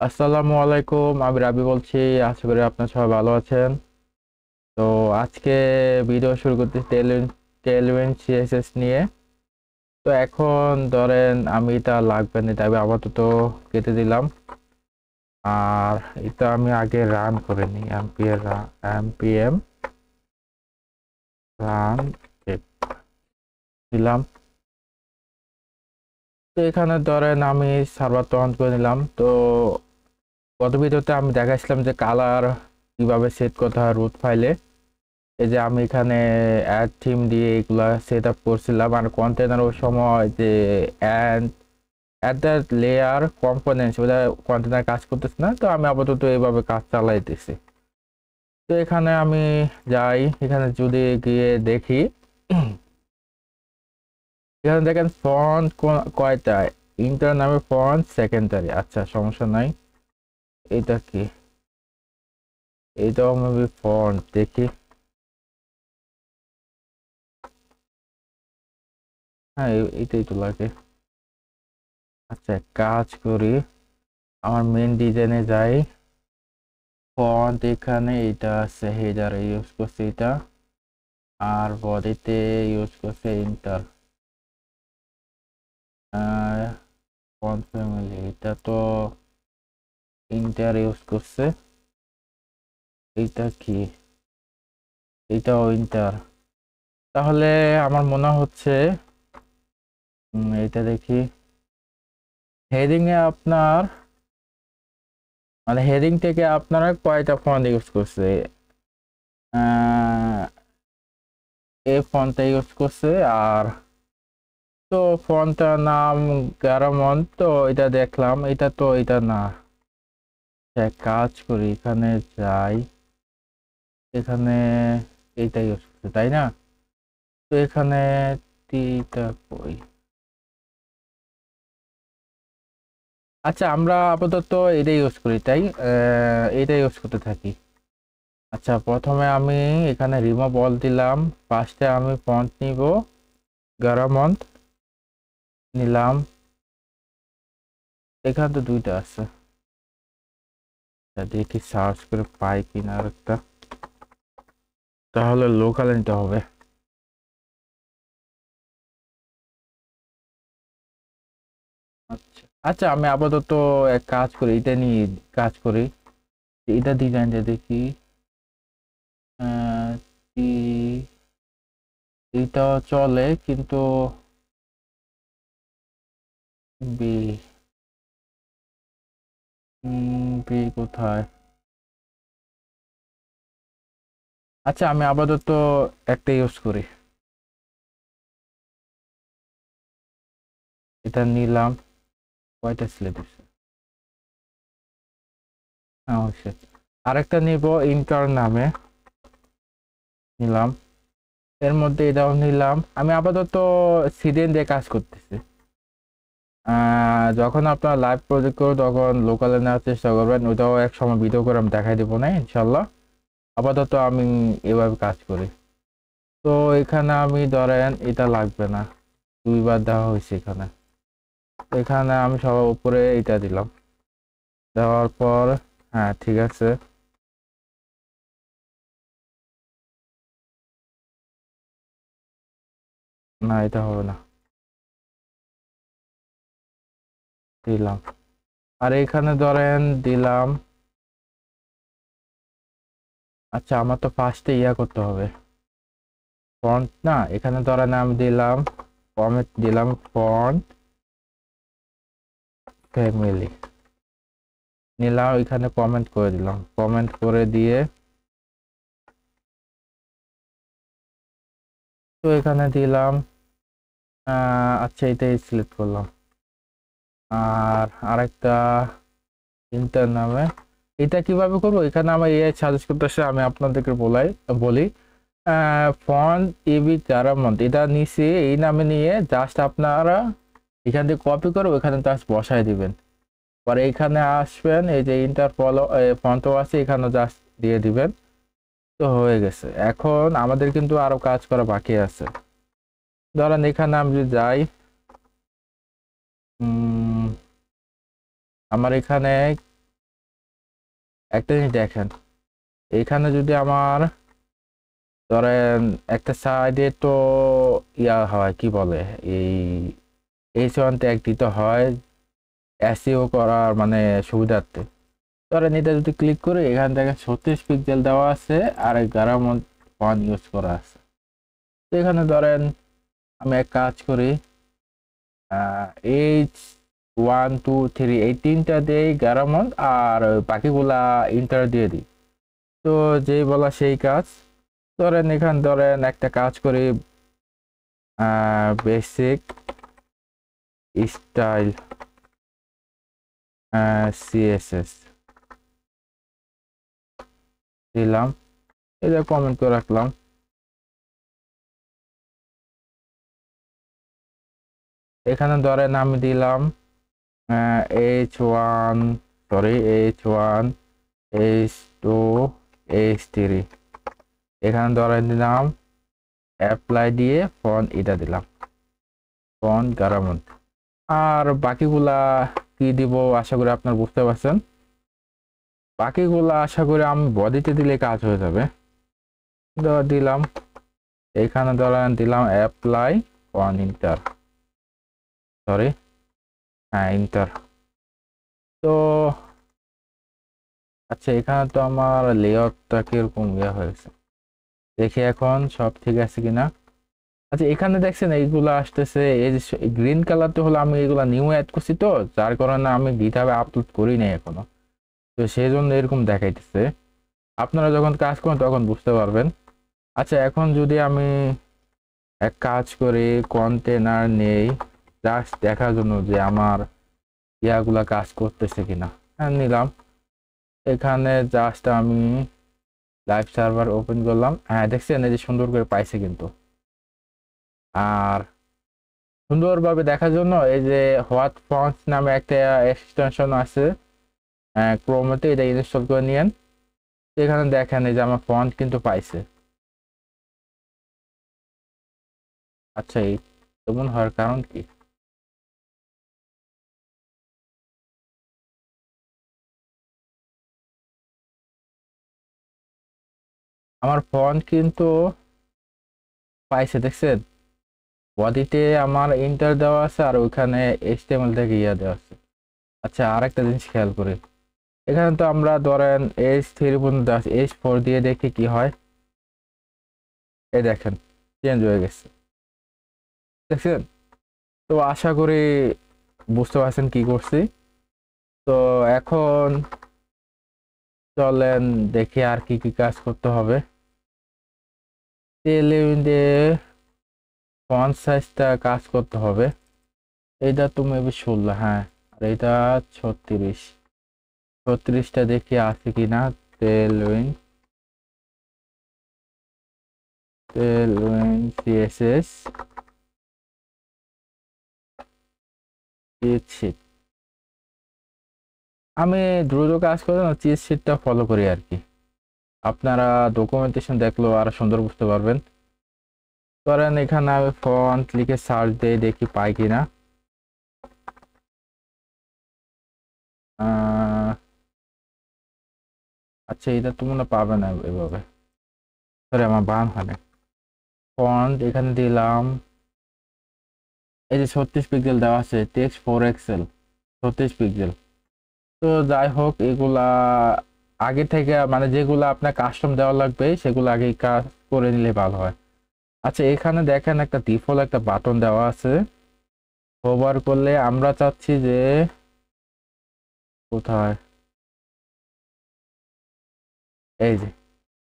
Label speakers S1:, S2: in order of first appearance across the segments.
S1: আসসালামু আলাইকুম, আমি রাবি বলছি। আশা করি আপনার সবাই ভালো আছেন। তো আজকে ভিডিও শুরু করতে টেলভিন সিএসএস নিয়ে। তো এখন ধরেন আমি এটা লাগবে না, এটা আমি আপাতত কেটে দিলাম। আর এটা আমি আগে রান করে নিই, এমপিএম রান দিলাম। তো এখানে ধরেন আমি সার্ভার তো অন করে নিলাম। তো গত ভিডিওতে আমি দেখাইছিলাম যে কালার কিভাবে সেট করতে হয় রুট ফাইলে। এই যে আমি এখানে অ্যাড থিম দিয়ে এগুলা সেট আপ করছিলাম, আর কন্টেনার সময় যে add at the layer components ওটা কন্টেনার কাজ করতেছে না, তো আমি আপাতত এইভাবে কাজ চালাইতেছি। তো এখানে আমি যাই, এখানে যদি গিয়ে দেখি এখানে দেখেন ফন্ট কয়টা, ইন্টার নামে ফন্ট সেকেন্ডারি। আচ্ছা, সমস্যা নাই। এটা কি, এইটাও মেবি ফন্ট, দেখি। হ্যাঁ, এইটাই তো লাগে। আচ্ছা, কাজ করি, আমার মেন ডিজাইনে যাই। ফন্ট এখানে এটা আছে, হেডারে ইউজ করছে এটা, আর বডিতে ইউজ করছে ইন্টার। ফন্ট ফ্যামিলি এটা তো ইন্টার ইউজ করছে। এটা কি, এটাও ইন্টার। তাহলে আমার মনে হচ্ছে এটা দেখি, হেডিং এ আপনার মানে হেডিং থেকে আপনারা কয়টা ফন্ট ইউজ করছে। এই ফন্টটা ইউজ করছে। আর তো ফন্টটার নাম গ্যারামন, তো এটা দেখলাম, এটা তো এটা না। এক কাজ করি, এখানে যাই, এখানে এইটা ইউজ করছে তাই না? তো এখানে টিটা কই? আচ্ছা, আমরা আপাতত এটা ইউজ করি, তাই এটা ইউজ করতে থাকি। আচ্ছা, প্রথমে আমি এখানে রিমুভ অল দিলাম। ফার্স্টে আমি ফন্ট নিব, গ্যারামন নিলাম। এখানে তো দুইটা আছে। দেখি সার্চ করে পাই কিনা আরেকটা, তাহলে লোকাল নিতে হবে। আচ্ছা আচ্ছা, আমি আপাতত এক কাজ করি, এটা নিয়ে কাজ করি। এটা ডিজাইনটা দেখি। আহ, ই- এটা চলে কিন্তু বি, বি কোথায়? আচ্ছা, আমি আপাতত একটা ইউজ করি, এটা নিলাম। কয়টা সিলেক্ট দিচ্ছে? অবশ্যই আরেকটা নিব, ইনকার নামে নিলাম। এর মধ্যে এটাও নিলাম। আমি আপাতত সিডেন দিয়ে কাজ করতেছি। যখন আপনার লাইভ প্রজেক্ট করো তখন লোকালে নেওয়ার চেষ্টা করবেন, ওটাও এক সময় ভিডিও করে আমি দেখাই দেবো না ইনশাল্লাহ। আপাতত আমি এভাবে কাজ করি। তো এখানে আমি ধরেন এটা লাগবে না, দুইবার দেওয়া হয়েছে এখানে। এখানে আমি সবার উপরে এটা দিলাম, দেওয়ার পর হ্যাঁ ঠিক আছে। না, এটা হবে না, দিলাম। আর এখানে ধরেন দিলাম। আচ্ছা, আমার তো ফার্স্টে ইয়া করতে হবে, ফন্ট না, এখানে ধরেন আমি দিলাম, কমেন্ট দিলাম, ফন্ট ফ্যামিলি নিলাম, এখানে কমেন্ট করে দিলাম, কমেন্ট করে দিয়ে তো এখানে দিলাম। আচ্ছা, এটাই সিলেক্ট করলাম। আর আরেকটা ইন্টার নামে, এটা কিভাবে করবো? এখানে আমার এআই সাজেস্ট করতেছে, আমি আপনাদেরকে বলি। ফন্ট এবি জারামন্ট এটা নিচে এই নামে নিয়ে জাস্ট আপনারা এখান থেকে কপি করে ওখানে জাস্ট বসায় দিবেন। পরে এখানে আসবেন, এই যে ইন্টার ফন্টও আছে, এখানে জাস্ট দিয়ে দিবেন। তো হয়ে গেছে। এখন আমাদের কিন্তু আরো কাজ করা বাকি আছে। ধরেন এখানে আমি যদি যাই, উম, আমার এখানে একটা জিনিস দেখেন, এখানে যদি আমার ধরেন একটা সাইডে তো ইয়া হয় কি বলে, এই H1 ট্যাগ দিতে হয় এসইও করার মানে সুবিধার্থে। ধরেন এটা যদি ক্লিক করি, এখান থেকে 36 পিক্সেল দেওয়া আছে আর 11 ফন্ট ইউজ করা আছে। তো এখানে ধরেন আমি এক কাজ করি, H1 2 3 এই তিনটা দিই 11 আর বাকিগুলা ইন্টার দিয়ে দিই। তো যেই বলা সেই কাজ। ধরেন এখান ধরেন একটা কাজ করি, বেসিক স্টাইল CSS দিলাম, এটা কমেন্ট করে রাখলাম। এখানে ধরেন আমি দিলাম H1 H1 H2 H3, এখানে ধরেন দিলাম অ্যাপ্লাই দিয়ে ফন্ট এটা দিলাম ফন্ট গারামন। আর বাকিগুলা কি দিব আশা করি আপনার বুঝতে পারছেন। বাকিগুলা আশা করি আমি বডিতে দিলে কাজ হয়ে যাবে। দিলাম এখানে ধরেন দিলাম অ্যাপ্লাই ফন্ট ইন্টার, ইন্টার। তো আচ্ছা, এখানে তো আমার লেআউটটা কিরকম ইয়ে হয়েছে দেখি এখন সব ঠিক আছে কিনা। আচ্ছা, এখানে দেখছেন এইগুলা আসতেছে, এই যে গ্রিন কালার তো হলো আমি এগুলা নিউ অ্যাড করছি, তো যার কারণে আমি গিটহাবে আপলোড করি নাই এখনো, তো সেই জন্য এরকম দেখাইতেছে। আপনারা যখন কাজ করেন তখন বুঝতে পারবেন। আচ্ছা, এখন যদি আমি এক কাজ করি, কন্টেনার নেই জাস্ট দেখার জন্য যে আমার ইয়াগুলা কাজ করতেছে কিনা, হ্যাঁ নিলাম। এখানে জাস্ট আমি লাইভ সার্ভার ওপেন করলাম, হ্যাঁ দেখছেন এই যে সুন্দর করে পাইছে কিন্তু। আর সুন্দরভাবে দেখার জন্য এই যে হোয়াট ফন্টস নামে একটা এক্সটেনশন আছে ক্রোমোতে, এটা ইনস্টল করে নিয়েন। এখানে দেখেন এই যে আমার ফন্ট কিন্তু পাইছে। আচ্ছা, এই তেমন হওয়ার কারণ কি? আমার ফন্ট কিন্তু পাইছে দেখছেন, বডিতে আমার ইন্টার দেওয়া আছে আর ওইখানে এইচটিএমএল থেকে ইয়া দেওয়া আছে। আচ্ছা, আরেকটা জিনিস খেয়াল করি, এখানে তো আমরা ধরেন H3 পর্যন্ত আছে, H4 দিয়ে দেখি কি হয়। এই দেখেন চেঞ্জ হয়ে গেছে দেখছেন। তো আশা করি বুঝতে পারছেন কি করছি। তো এখন চলেন দেখি আর কি কি কাজ করতে হবে। ফন্ট সাইজটা কাজ করতে হবে, এইটা তো মেবি 16, হ্যাঁ, আর এটা 36টা দেখি আছে কিনা। টেলউইন CSS চিট শিট, আমি দ্রুত কাজ করে না চিট শিটটা ফলো করি আর কি। আপনারা ডকুমেন্টেশন দেখলেও আরো সুন্দর বুঝতে পারবেন। ধরেন এখানে আমি ফন্ট লিখে সার্চ দিয়ে দেখি পাই কিনা। আচ্ছা, এটা তো মনে পাবে না এভাবে, সরি আমার বান হয়। ফন্ট এখানে দিলাম, এই যে 36 পিক্সেল দেওয়া আছে, টেক্সট 4 এক্সেল 36 পিক্সেল। তো যাই হোক, এগুলা আগে থেকে মানে যেগুলো আপনার কাস্টম দেওয়া লাগবে সেগুলো আগে কাজ করে নিলে ভালো হয়। আচ্ছা, এখানে দেখেন একটা ডিফল্ট একটা বাটন দেওয়া আছে, হোভার করলে আমরা চাচ্ছি যে কোথায়, এই যে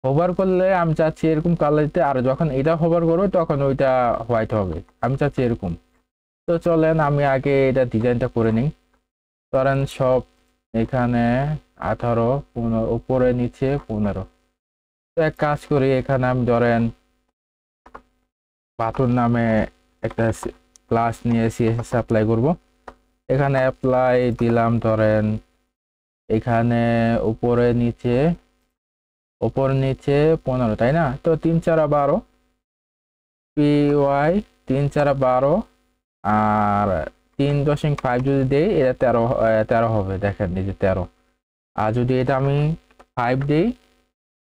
S1: হোভার করলে আমি চাচ্ছি এরকম কালার দিতে, আর যখন এটা হোভার করবো তখন ওইটা হোয়াইট হবে, আমি চাচ্ছি এরকম। তো চলেন আমি আগে এটা ডিজাইনটা করে নিই। ধরেন সব এখানে 18, 15, উপরে নিচে 15। তো এক কাজ করি, এখানে আমি ধরেন বাটন নামে একটা ক্লাস নিয়ে CSS অ্যাপ্লাই করব। এখানে অ্যাপ্লাই দিলাম, ধরেন এখানে উপরে নিচে 15, তাই না? তো 3 4 12 PY 3 4 12 আর 3.5 যদি দেই এটা 13 হবে, দেখেন এই যে 13। আর যদি এটা আমি 5 দেই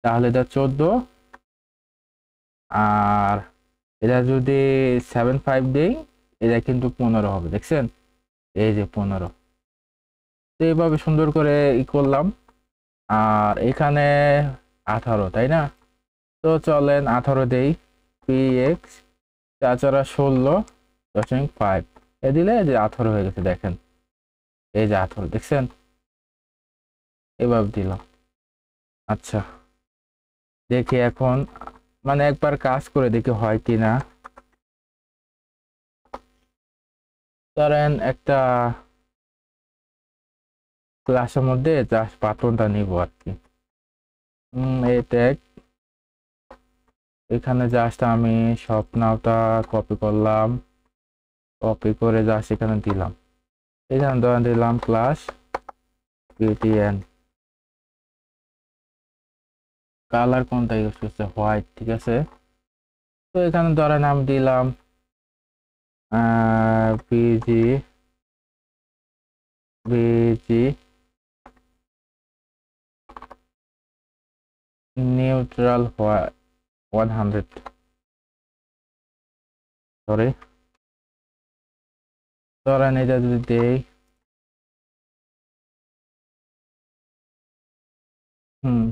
S1: তাহলে এটা 14, আর এটা যদি 7 5 দেই এটা কিন্তু 15 হবে, দেখছেন? এই যে 15। তো এইভাবে সুন্দর করে করলাম। আর এখানে 18, তাই না? তো চলেন 18 দেই, px 4 16.5 এ দিলে এই যে 18 হয়ে গেছে, দেখেন এই যে 18, দেখছেন? এভাবে দিলাম। আচ্ছা, দেখি এখন, মানে একবার কাজ করে দেখি হয় কি না। ধরেন একটা ক্লাসের মধ্যে জাস্ট পাতনটা নিব আর কি। এই ট্যাগ, এখানে জাস্ট আমি স্বপ্নটা কপি করলাম, কপি করে জাস্ট এখানে দিলাম। এখানে ধরেন দিলাম ক্লাস ptn, কালার কোনটা ইউজ করছে, হোয়াইট, ঠিক আছে। তো এখানে ধরেন আমি দিলাম বিজি বিজি নিউট্রাল 100, সরি, ধরেন এটা যদি দেই,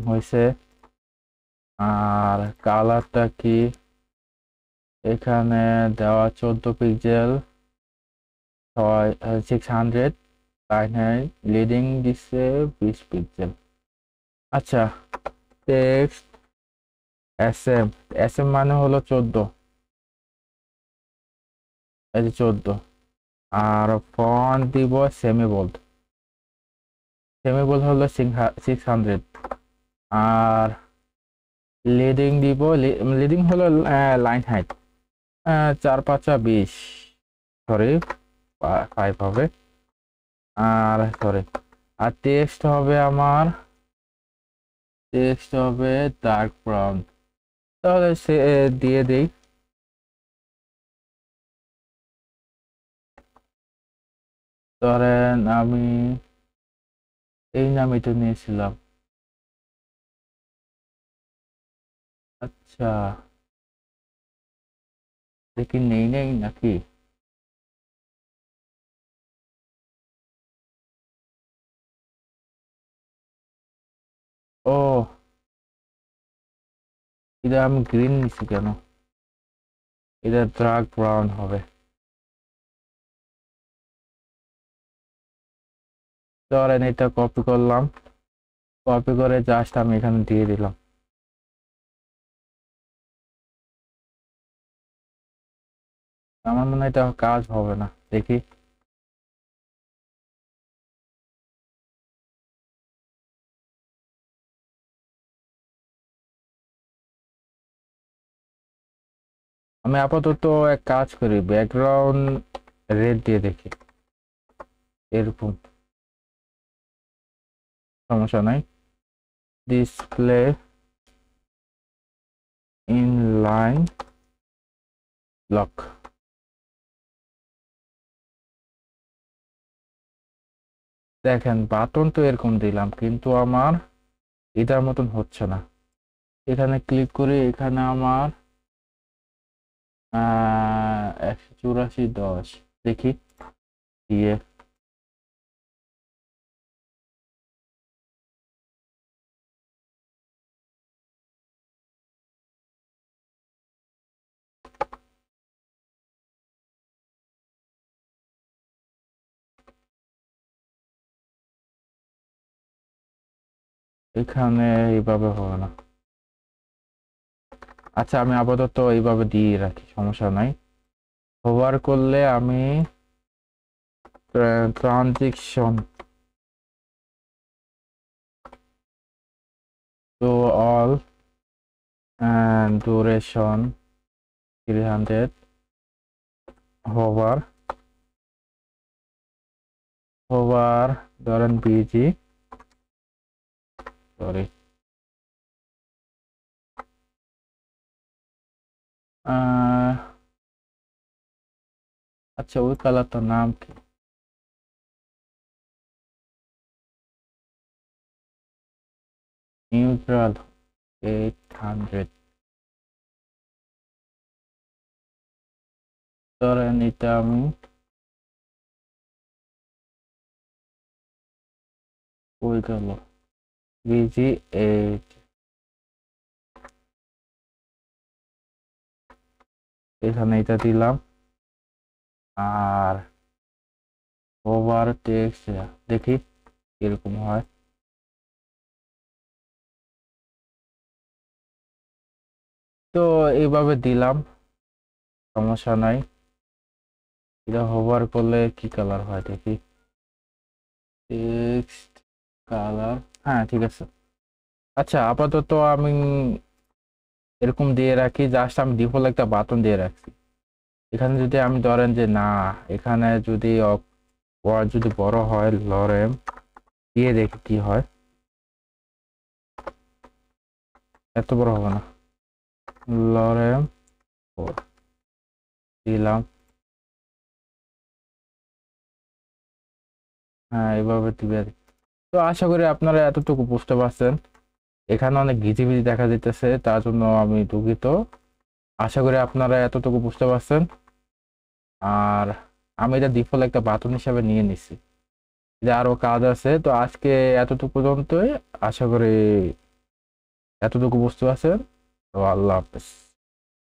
S1: হয়েছে। আর কালারটা কি এখানে দেওয়া, 14 পিক্সেল, 600, লিডিং দিচ্ছে 20 পিক্সেল। আচ্ছা, টেক্সট এসএম, এসএম মানে হলো 14, এই যে 14। আর ফন্ট দিব সেমিবোল্ড, সেমিবোল্ড হলো 600। আর লিডিং দিব, লিডিং হলো লাইন হাইট 4 5 20, সরি 5 হবে। আর সরি, আর টেক্সট হবে আমার, টেক্সট হবে ডার্ক ব্রাউন। তাহলে সে দিয়ে দেই। ধরেন আমি এই নামই তো নিয়েছিলাম। আচ্ছা, দেখি নেই নেই নাকি। ও, এটা আমি গ্রিন নিছি কেন? এটা ডার্ক ব্রাউন হবে। ধরেন এটা কপি করলাম, কপি করে জাস্ট আমি এখানে দিয়ে দিলাম। আমার মনে হয় এটা কাজ হবে না, দেখি। আমি আপাতত এক কাজ করি, ব্যাকগ্রাউন্ড রেড দিয়ে দেখি, এরকম সমস্যা নাই। ডিসপ্লে ইনলাইন লক, দেখেন বাটন তো এরকম দিলাম কিন্তু আমার এটার মতন হচ্ছে না। এখানে ক্লিক করে এখানে আমার 184.10 দেখি দিয়ে। এখানে এইভাবে হবে না। আচ্ছা, আমি আপাতত এইভাবে দিয়ে রাখি, সমস্যা নাই। হোভার করলে আমি transition to all duration 300, hover, hover ধরেন বিজি, সরি, আচ্ছা ওই কালারটার নাম কি? নিউট্রাল 800 ধরেন এটা আমি ওই গেল VG8 এখানে এটা দিলাম আর ওভার টেক্সট দেখি কিরকম হয়। তো এইভাবে দিলাম, সমস্যা নাই। এটা হোভার করলে কি কালার হয় দেখি, টেক্সট কালার, হ্যাঁ ঠিক আছে। আচ্ছা আপাতত আমি এরকম দিয়ে রাখি, জাস্ট আমি ডিফল্ট একটা বাটন দিয়ে রাখছি। এখানে যদি আমি ধরেন যে না, এখানে যদি ওয়ার্ড যদি বড় হয় লরেম দিয়ে দেখি কি হয়। এত বড় হবে না, লরেম দিলাম, হ্যাঁ এভাবে দিবে। তো আশা করি আপনারা এতটুকু বুঝতে পারছেন। এখানে অনেক ঘিজিবিজি দেখা দিতেছে, তার জন্য আমি দুঃখিত। আশা করি আপনারা এতটুকু বুঝতে পারছেন। আর আমি এটা ডিফল্ট একটা বাটন হিসাবে নিয়ে নিছি, যে আরো কাজ আছে। তো আজকে এতটুকু পর্যন্তই, আশা করি এতটুকু বুঝতে পারছেন। তো আল্লাহ হাফেজ।